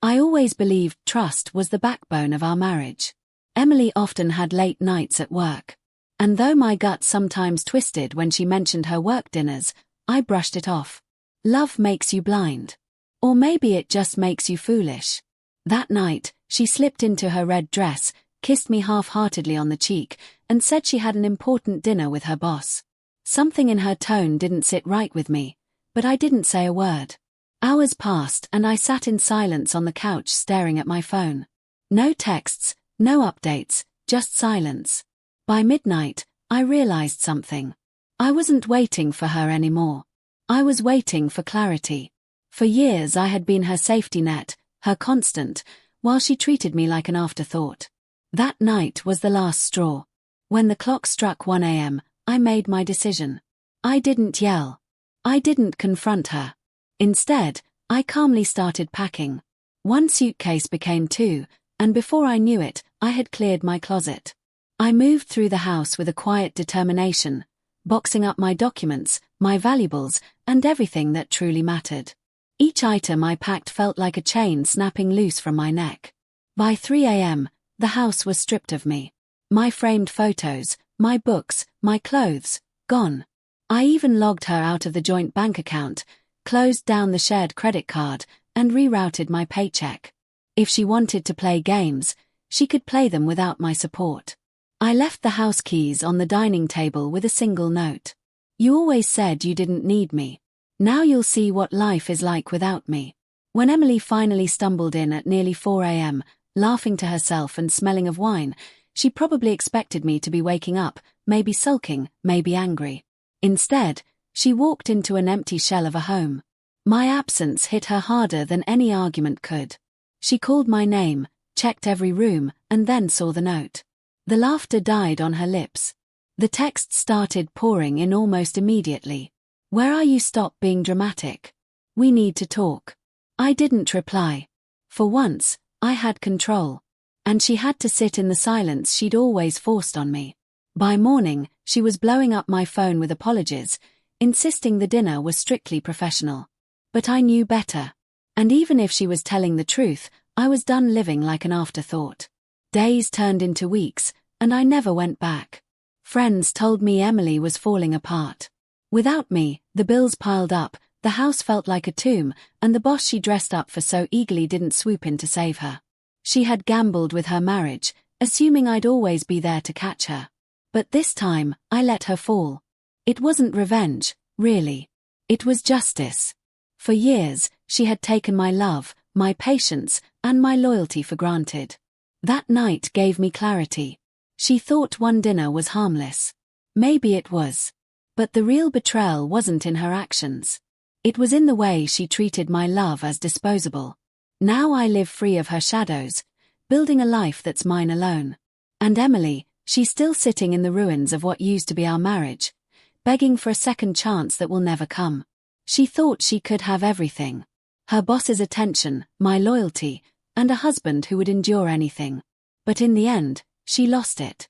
I always believed trust was the backbone of our marriage. Emily often had late nights at work. And though my gut sometimes twisted when she mentioned her work dinners, I brushed it off. Love makes you blind. Or maybe it just makes you foolish. That night, she slipped into her red dress, kissed me half-heartedly on the cheek, and said she had an important dinner with her boss. Something in her tone didn't sit right with me, but I didn't say a word. Hours passed and I sat in silence on the couch staring at my phone. No texts, no updates, just silence. By midnight, I realized something. I wasn't waiting for her anymore. I was waiting for clarity. For years I had been her safety net, her constant, while she treated me like an afterthought. That night was the last straw. When the clock struck 1 a.m., I made my decision. I didn't yell. I didn't confront her. Instead, I calmly started packing. One suitcase became two, and before I knew it, I had cleared my closet. I moved through the house with a quiet determination, boxing up my documents, my valuables, and everything that truly mattered. Each item I packed felt like a chain snapping loose from my neck. By 3 a.m., the house was stripped of me. My framed photos, my books, my clothes, gone. I even logged her out of the joint bank account, closed down the shared credit card, and rerouted my paycheck. If she wanted to play games, she could play them without my support. I left the house keys on the dining table with a single note. You always said you didn't need me. Now you'll see what life is like without me. When Emily finally stumbled in at nearly 4 a.m., laughing to herself and smelling of wine, she probably expected me to be waking up, maybe sulking, maybe angry. Instead, she walked into an empty shell of a home. My absence hit her harder than any argument could. She called my name, checked every room, and then saw the note. The laughter died on her lips. The text started pouring in almost immediately. Where are you? Stop being dramatic. We need to talk. I didn't reply. For once, I had control. And she had to sit in the silence she'd always forced on me. By morning, she was blowing up my phone with apologies, insisting the dinner was strictly professional. But I knew better. And even if she was telling the truth, I was done living like an afterthought. Days turned into weeks, and I never went back. Friends told me Emily was falling apart. Without me, the bills piled up, the house felt like a tomb, and the boss she dressed up for so eagerly didn't swoop in to save her. She had gambled with her marriage, assuming I'd always be there to catch her. But this time, I let her fall. It wasn't revenge, really. It was justice. For years, she had taken my love, my patience, and my loyalty for granted. That night gave me clarity. She thought one dinner was harmless. Maybe it was. But the real betrayal wasn't in her actions. It was in the way she treated my love as disposable. Now I live free of her shadows, building a life that's mine alone. And Emily, she's still sitting in the ruins of what used to be our marriage, begging for a second chance that will never come. She thought she could have everything. Her boss's attention, my loyalty, and a husband who would endure anything. But in the end, she lost it.